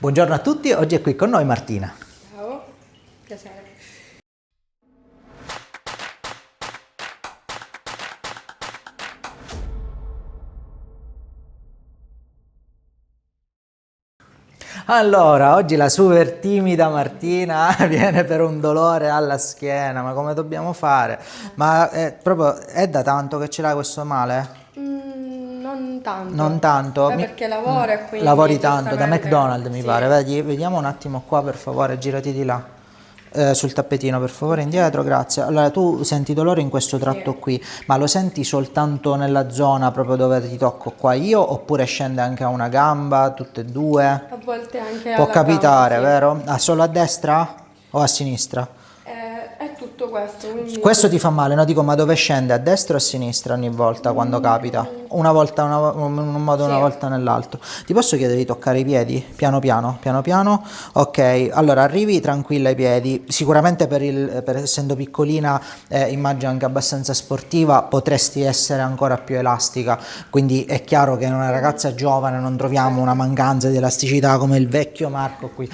Buongiorno a tutti, oggi è qui con noi Martina. Ciao, piacere. Allora, oggi la super timida Martina viene per un dolore alla schiena, ma come dobbiamo fare? Ma è da tanto che ce l'hai questo male? Non tanto. Non tanto? Perché lavoro e quindi Lavori tanto, da giustamente, McDonald's mi sì. pare, vediamo un attimo qua per favore, girati di là. Sul tappetino per favore, indietro, grazie. Allora tu senti dolore in questo tratto Sì. qui, ma lo senti soltanto nella zona proprio dove ti tocco qua io, oppure scende anche a una gamba, tutte e due? A volte anche Può alla capitare, gamba, sì. vero? Ah, solo a destra o a sinistra? È tutto questo, quindi... Questo ti fa male, no? Dico, ma dove scende? A destra o a sinistra ogni volta quando capita? Una volta in un modo, una Sì. volta nell'altro. Ti posso chiedere di toccare i piedi? Piano piano, piano piano. Ok, allora arrivi tranquilla ai piedi. Sicuramente essendo piccolina, immagino anche abbastanza sportiva, potresti essere ancora più elastica. Quindi è chiaro che in una ragazza giovane non troviamo una mancanza di elasticità come il vecchio Marco qui.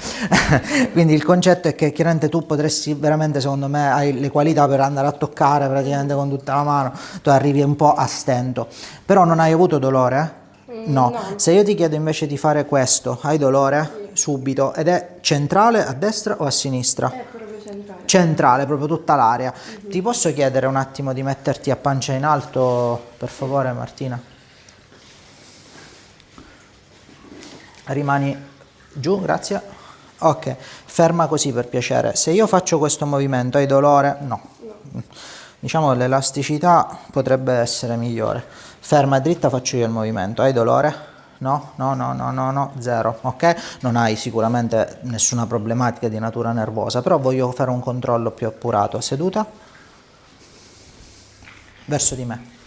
Quindi il concetto è che chiaramente tu potresti veramente, secondo me, hai le qualità per andare a toccare praticamente con tutta la mano, tu arrivi un po' a stento, però non hai avuto dolore? No. No. Se io ti chiedo invece di fare questo, hai dolore? Subito, ed è centrale a destra o a sinistra? È proprio centrale. Centrale, proprio tutta l'area. Ti posso chiedere un attimo di metterti a pancia in alto, per favore Martina? Rimani giù, grazie. Ok, ferma così per piacere. Se io faccio questo movimento, hai dolore? No. Diciamo che l'elasticità potrebbe essere migliore. Ferma e dritta, faccio io il movimento. Hai dolore? No, no, no, no, no, no, zero. Ok? Non hai sicuramente nessuna problematica di natura nervosa, però voglio fare un controllo più accurato. Seduta? Verso di me.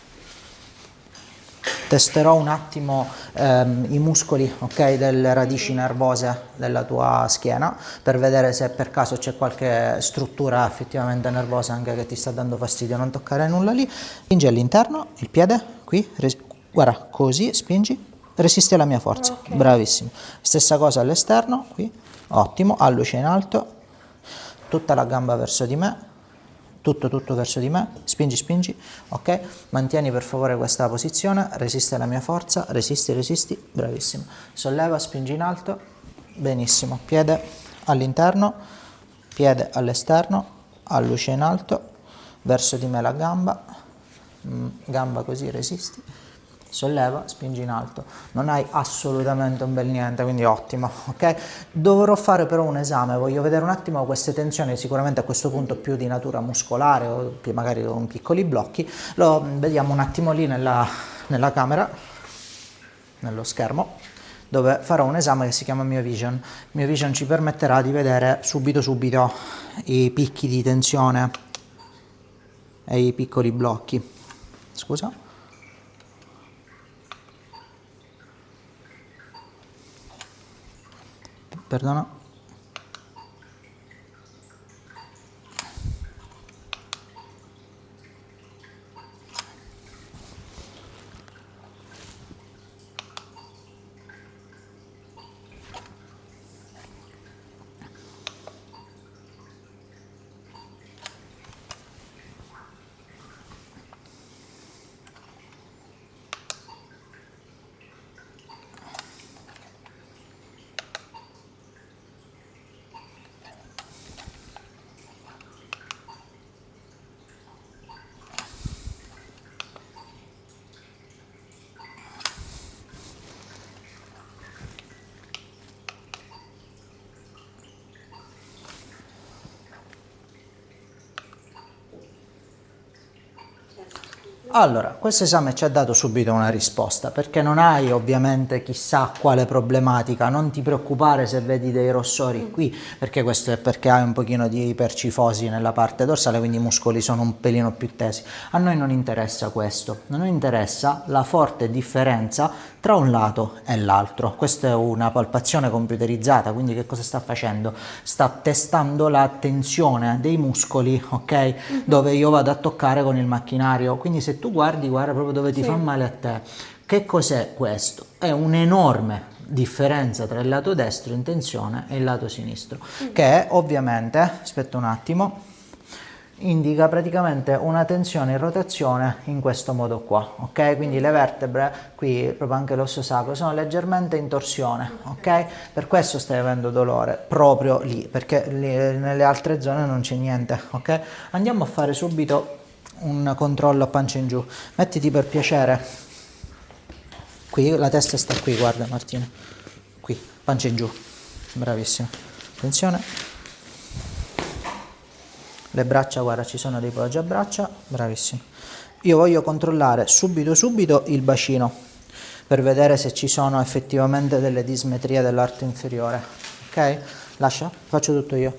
Testerò un attimo i muscoli, ok, delle radici nervose della tua schiena per vedere se per caso c'è qualche struttura effettivamente nervosa anche che ti sta dando fastidio. Non toccare nulla lì. Spingi all'interno, il piede qui, guarda, così, spingi, resisti alla mia forza. Ok. Bravissimo. Stessa cosa all'esterno, qui, ottimo, alluce in alto, tutta la gamba verso di me. Tutto verso di me, spingi, ok? Mantieni per favore questa posizione, resisti alla mia forza, resisti, bravissimo. Solleva, spingi in alto, benissimo. Piede all'interno, piede all'esterno, alluce in alto, verso di me la gamba, gamba così, resisti. Solleva, spingi in alto, non hai assolutamente un bel niente, quindi ottimo, ok? Dovrò fare però un esame, voglio vedere un attimo queste tensioni, sicuramente a questo punto più di natura muscolare o magari con piccoli blocchi, lo vediamo un attimo lì nella camera, nello schermo, dove farò un esame che si chiama Mio Vision. Mio Vision ci permetterà di vedere subito i picchi di tensione e i piccoli blocchi. Scusa? Perdona. Allora, questo esame ci ha dato subito una risposta, perché non hai ovviamente chissà quale problematica, non ti preoccupare se vedi dei rossori qui, perché questo è perché hai un pochino di ipercifosi nella parte dorsale, quindi i muscoli sono un pelino più tesi. A noi non interessa questo, a noi interessa la forte differenza tra un lato e l'altro. Questa è una palpazione computerizzata, quindi che cosa sta facendo? Sta testando la tensione dei muscoli, ok? Dove io vado a toccare con il macchinario, quindi se tu guarda proprio dove ti fa male a te. Che cos'è questo? È un enorme differenza tra il lato destro in tensione e il lato sinistro, che ovviamente, aspetta un attimo, indica praticamente una tensione in rotazione in questo modo qua, ok? Quindi le vertebre, qui proprio anche l'osso sacro, sono leggermente in torsione, ok? Per questo stai avendo dolore proprio lì, perché nelle altre zone non c'è niente, ok? Andiamo a fare subito un controllo a pancia in giù. Mettiti per piacere qui, la testa sta qui, guarda Martina, qui, pancia in giù, bravissimo, attenzione. Le braccia, guarda, ci sono dei poggiabraccia, bravissimo. Io voglio controllare subito il bacino per vedere se ci sono effettivamente delle dismetrie dell'arto inferiore, ok? Lascia, faccio tutto io.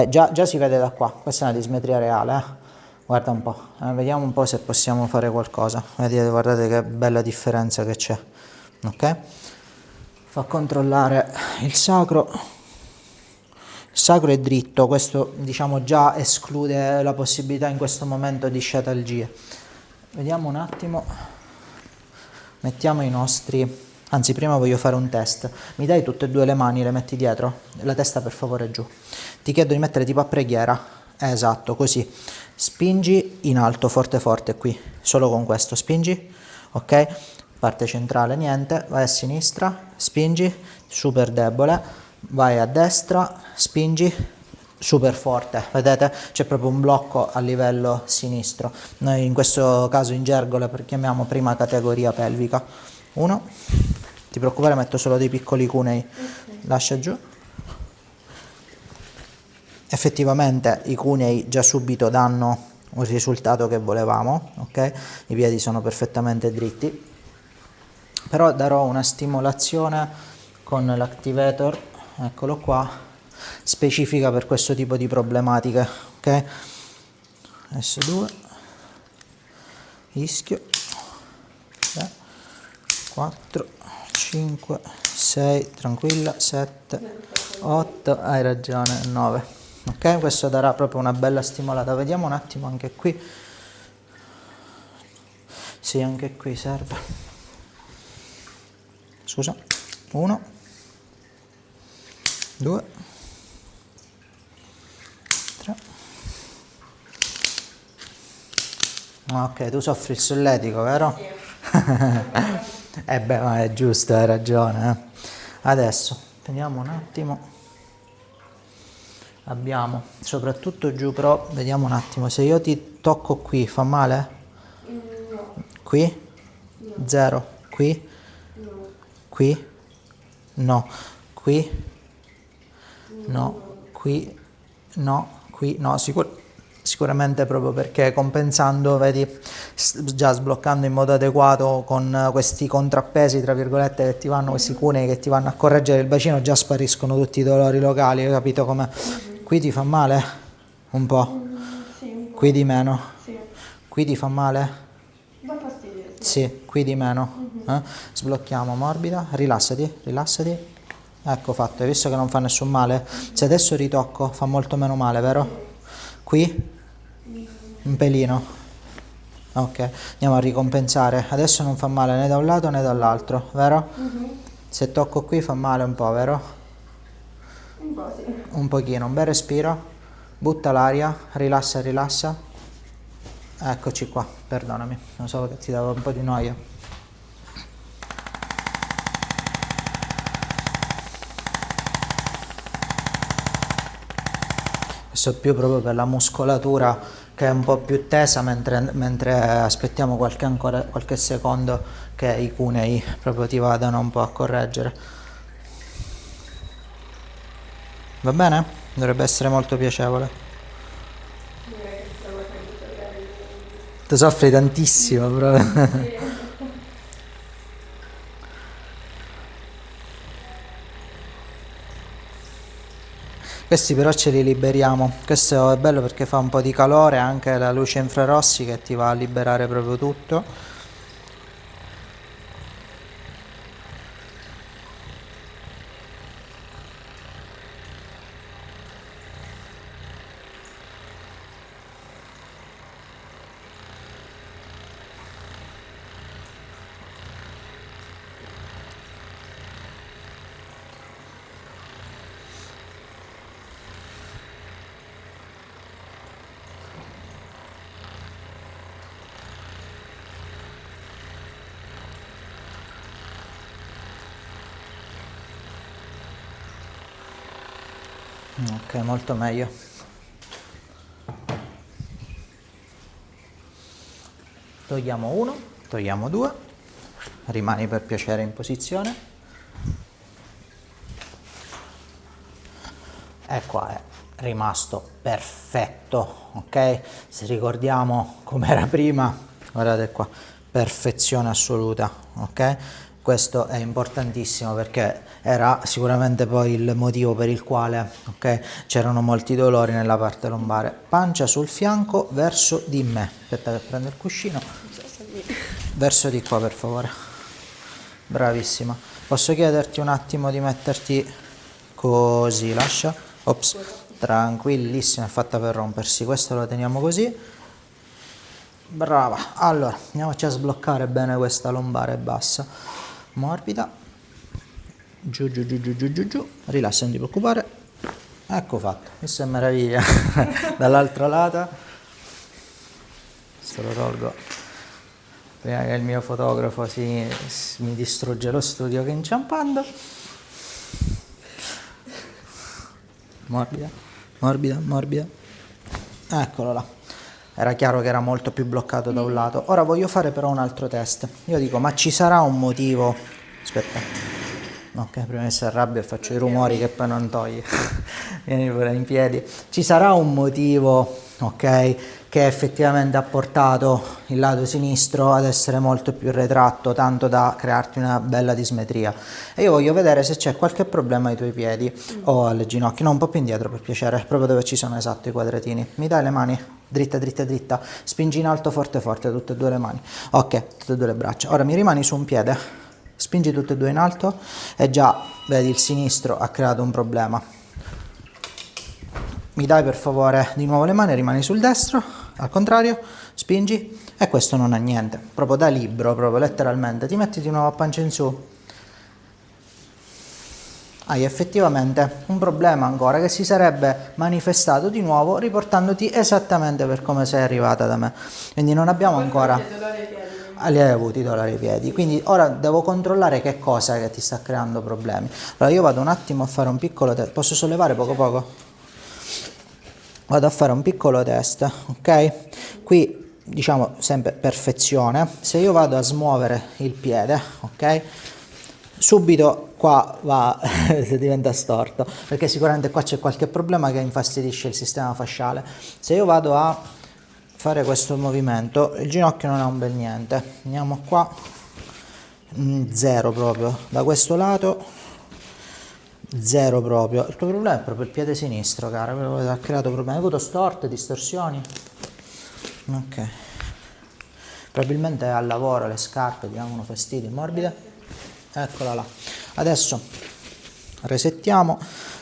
Già si vede da qua, questa è una dismetria reale, Guarda un po', vediamo un po' se possiamo fare qualcosa. Vedete, guardate che bella differenza che c'è, ok? Fa controllare il sacro. Il sacro è dritto, questo diciamo già esclude la possibilità in questo momento di sciatalgie. Vediamo un attimo, mettiamo i nostri, anzi prima voglio fare un test. Mi dai tutte e due le mani, le metti dietro? La testa per favore giù. Ti chiedo di mettere tipo a preghiera, esatto, così. Spingi in alto, forte forte qui, solo con questo, spingi, ok? Parte centrale niente, vai a sinistra, spingi, super debole. Vai a destra, spingi, super forte, vedete? C'è proprio un blocco a livello sinistro. Noi in questo caso in gergo la chiamiamo prima categoria pelvica. 1, ti preoccupare, metto solo dei piccoli cunei, lascia giù. Effettivamente i cunei già subito danno un risultato che volevamo, ok? I piedi sono perfettamente dritti, però darò una stimolazione con l'activator, eccolo qua, specifica per questo tipo di problematiche, ok? S2, ischio, 3, 4, 5, 6, tranquilla, 7, 8, hai ragione, 9, ok? Questo darà proprio una bella stimolata. Vediamo un attimo anche qui, sì, anche qui serve, scusa, 1, 2, 3. Ok, tu soffri il solletico, vero? Sì. Beh, ma è giusto, hai ragione. Adesso, vediamo un attimo. Abbiamo, soprattutto giù, però, vediamo un attimo. Se io ti tocco qui, fa male? No. Qui? No. 0. Qui? No. Qui? No. Qui? No, qui no, qui no, sicuramente proprio perché compensando, vedi, già sbloccando in modo adeguato con questi contrappesi, tra virgolette, che ti vanno, questi cunei che ti vanno a correggere il bacino, già spariscono tutti i dolori locali, hai capito come? Qui ti fa male? Un po'? Sì, un po'. Qui di meno? Sì. Qui ti fa male? Dà fastidio. Sì, qui di meno. Sblocchiamo, morbida, rilassati, rilassati. Ecco fatto, hai visto che non fa nessun male? Se adesso ritocco fa molto meno male, vero? Qui? Un pelino. Ok, andiamo a ricompensare. Adesso non fa male né da un lato né dall'altro, vero? Se tocco qui fa male un po', vero? Un po' sì. Un pochino, un bel respiro. Butta l'aria, rilassa, rilassa. Eccoci qua, perdonami, non so che ti davo un po' di noia. Questo più proprio per la muscolatura che è un po' più tesa, mentre aspettiamo qualche secondo che i cunei proprio ti vadano un po' a correggere. Va bene? Dovrebbe essere molto piacevole. Tu soffri tantissimo proprio. Questi però ce li liberiamo. Questo è bello perché fa un po' di calore, anche la luce infrarossi che ti va a liberare proprio tutto. Ok, molto meglio. Togliamo 1, togliamo 2, rimani per piacere in posizione. E qua è rimasto perfetto, ok? Se ricordiamo com'era prima, guardate qua, perfezione assoluta, ok? Questo è importantissimo perché era sicuramente poi il motivo per il quale, ok, c'erano molti dolori nella parte lombare. Pancia sul fianco verso di me. Aspetta che prendo il cuscino. Verso di qua, per favore. Bravissima. Posso chiederti un attimo di metterti così, lascia. Ops, tranquillissima, è fatta per rompersi. Questo lo teniamo così. Brava. Allora, andiamoci a sbloccare bene questa lombare bassa. Morbida. Giù, giù, giù, giù, giù, giù, giù. Rilassa, non ti preoccupare. Ecco fatto. Questa è meraviglia. Dall'altro lato. Questo lo tolgo prima che il mio fotografo mi distrugge lo studio che inciampando. Morbida, morbida, morbida. Eccolo là. Era chiaro che era molto più bloccato da un lato. Ora voglio fare però un altro test. Io dico, ma ci sarà un motivo? Aspetta. Ok, prima che si arrabbia e faccio i rumori che poi non toglie. Vieni pure in piedi. Ci sarà un motivo, ok, che effettivamente ha portato il lato sinistro ad essere molto più retratto, tanto da crearti una bella dismetria. E io voglio vedere se c'è qualche problema ai tuoi piedi o alle ginocchia. No, un po' più indietro per piacere, proprio dove ci sono esatto i quadratini. Mi dai le mani? Dritta, dritta, dritta. Spingi in alto forte, forte, tutte e due le mani. Ok, tutte e due le braccia. Ora mi rimani su un piede. Spingi tutte e due in alto e già, vedi, il sinistro ha creato un problema. Mi dai per favore di nuovo le mani, rimani sul destro, al contrario, spingi e questo non ha niente, proprio da libro, proprio letteralmente. Ti metti di nuovo a pancia in su. Hai effettivamente un problema ancora che si sarebbe manifestato di nuovo riportandoti esattamente per come sei arrivata da me. Quindi non abbiamo ancora... li hai avuti dolori ai piedi, quindi ora devo controllare che cosa che ti sta creando problemi. Allora io vado un attimo a fare un piccolo test. Posso sollevare poco poco? Vado a fare un piccolo test, ok? Qui diciamo sempre perfezione. Se io vado a smuovere il piede, ok? Subito qua va, diventa storto, perché sicuramente qua c'è qualche problema che infastidisce il sistema fasciale. Se io vado a fare questo movimento, il ginocchio non ha un bel niente. Andiamo qua, 0 proprio, da questo lato, 0 proprio. Il tuo problema è proprio il piede sinistro, cara, proprio ha creato problemi. Hai avuto storte, distorsioni? Ok. Probabilmente al lavoro le scarpe ti danno fastidio, morbide? Eccola là. Adesso resettiamo,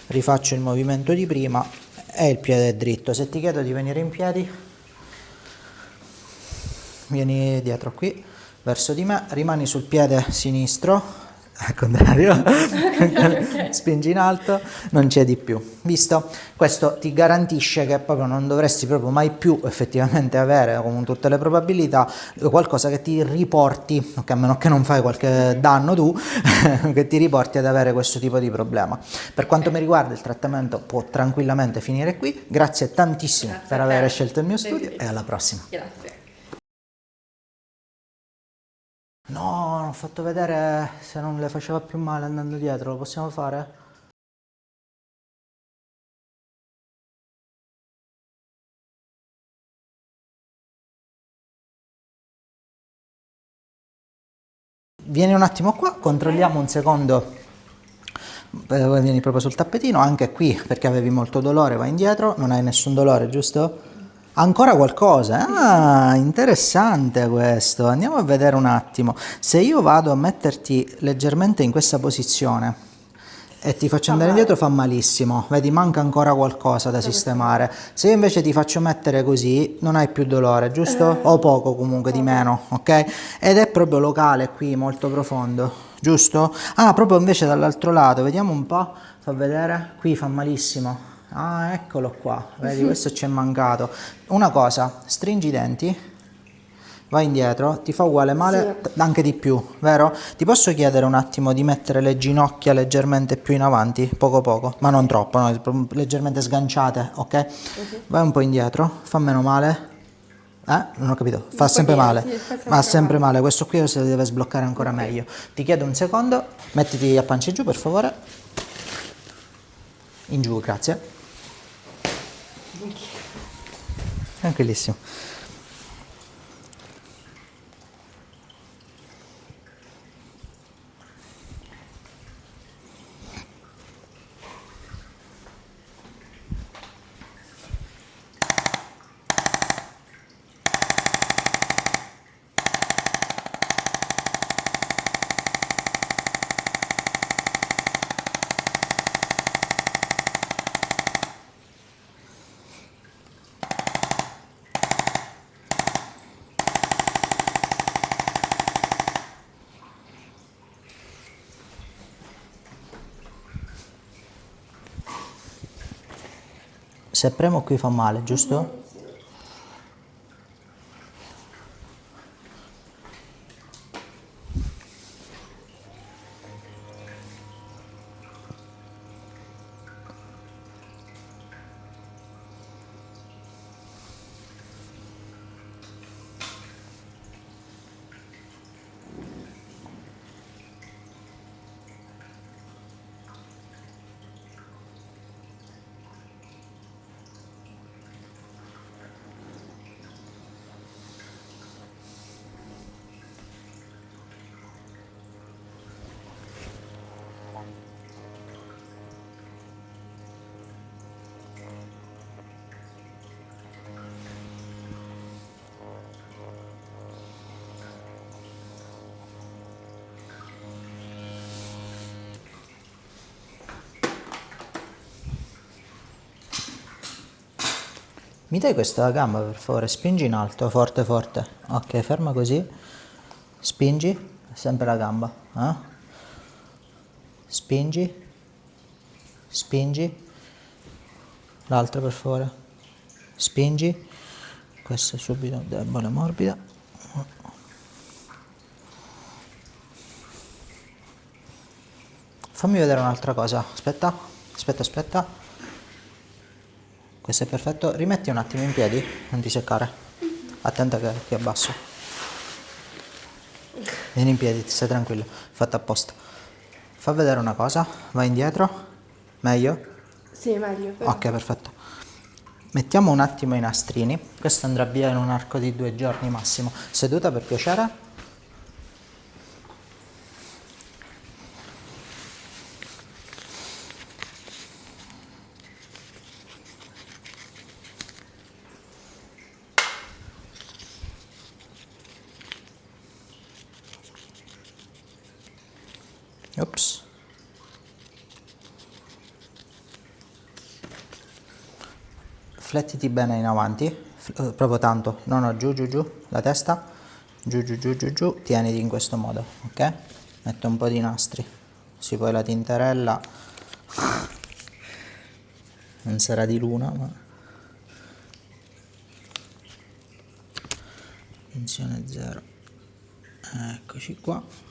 rifaccio il movimento di prima e il piede è dritto. Se ti chiedo di venire in piedi, vieni dietro qui, verso di me, rimani sul piede sinistro, al contrario, spingi in alto, non c'è di più. Visto? Questo ti garantisce che proprio non dovresti proprio mai più effettivamente avere, con tutte le probabilità, qualcosa che ti riporti, okay, a meno che non fai qualche danno tu, che ti riporti ad avere questo tipo di problema. Per quanto mi riguarda il trattamento può tranquillamente finire qui. Grazie tantissimo per aver scelto il mio studio e alla prossima. Grazie. No, non ho fatto vedere se non le faceva più male andando dietro, lo possiamo fare? Vieni un attimo qua, controlliamo un secondo, vieni proprio sul tappetino, anche qui perché avevi molto dolore, vai indietro, non hai nessun dolore, giusto? Ancora qualcosa? Ah, interessante questo, andiamo a vedere un attimo. Se io vado a metterti leggermente in questa posizione e ti faccio andare indietro fa malissimo, vedi, manca ancora qualcosa da sistemare. Se io invece ti faccio mettere così non hai più dolore, giusto? O poco comunque, di meno, ok? Ed è proprio locale qui, molto profondo, giusto? Ah, proprio invece dall'altro lato, vediamo un po', fa vedere, qui fa malissimo. Ah, eccolo qua, vedi, questo ci è mancato. Una cosa, stringi i denti, vai indietro, ti fa uguale male, anche di più, vero? Ti posso chiedere un attimo di mettere le ginocchia leggermente più in avanti, poco, ma non troppo, no? Leggermente sganciate, ok? Vai un po' indietro, fa meno male. Non ho capito, fa sempre male, sì, fa sempre ma sempre male, questo qui se deve sbloccare ancora meglio. Ti chiedo un secondo, mettiti a pancia giù per favore. In giù, grazie. Tranquillissimo. Se premo qui fa male, giusto? Mi dai questa gamba per favore? Spingi in alto, forte. Ok, ferma così. Spingi, sempre la gamba. Spingi. L'altra per favore. Spingi. Questa è subito debole, morbida. Fammi vedere un'altra cosa. Aspetta. Questo è perfetto. Rimetti un attimo in piedi, non ti seccare. Attenta che abbasso. Vieni in piedi, stai tranquillo. Fatto apposta. Fa vedere una cosa. Vai indietro. Meglio? Sì, meglio. Ok, perfetto. Mettiamo un attimo i nastrini. Questo andrà via in un arco di 2 giorni massimo. Seduta per piacere. Ops. Flettiti bene in avanti, proprio tanto, no, giù, la testa, giù, tieniti in questo modo, ok? Metto un po' di nastri, così poi la tinterella non sarà di luna, ma tensione 0, eccoci qua.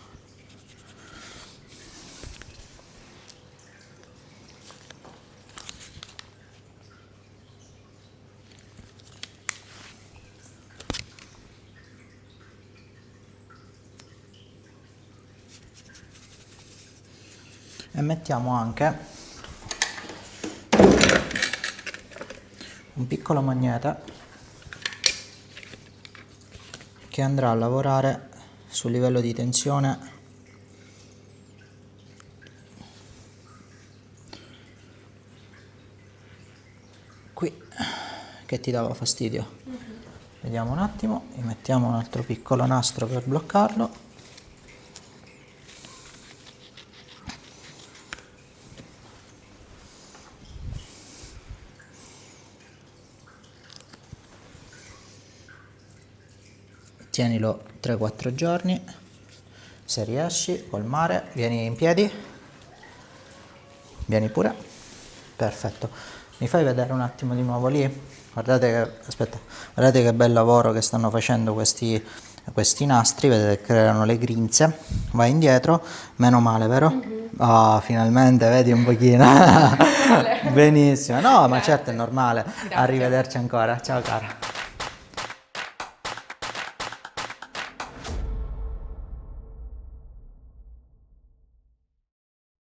E mettiamo anche un piccolo magnete che andrà a lavorare sul livello di tensione qui che ti dava fastidio. Vediamo un attimo, gli mettiamo un altro piccolo nastro per bloccarlo. Tienilo 3-4 giorni, se riesci, col mare, vieni in piedi, vieni pure, perfetto. Mi fai vedere un attimo di nuovo lì? Guardate che bel lavoro che stanno facendo questi questi nastri, vedete che creano le grinze, vai indietro, meno male, vero? Oh, finalmente vedi un pochino. Benissimo, no, ma certo è normale. Arrivederci ancora, ciao cara.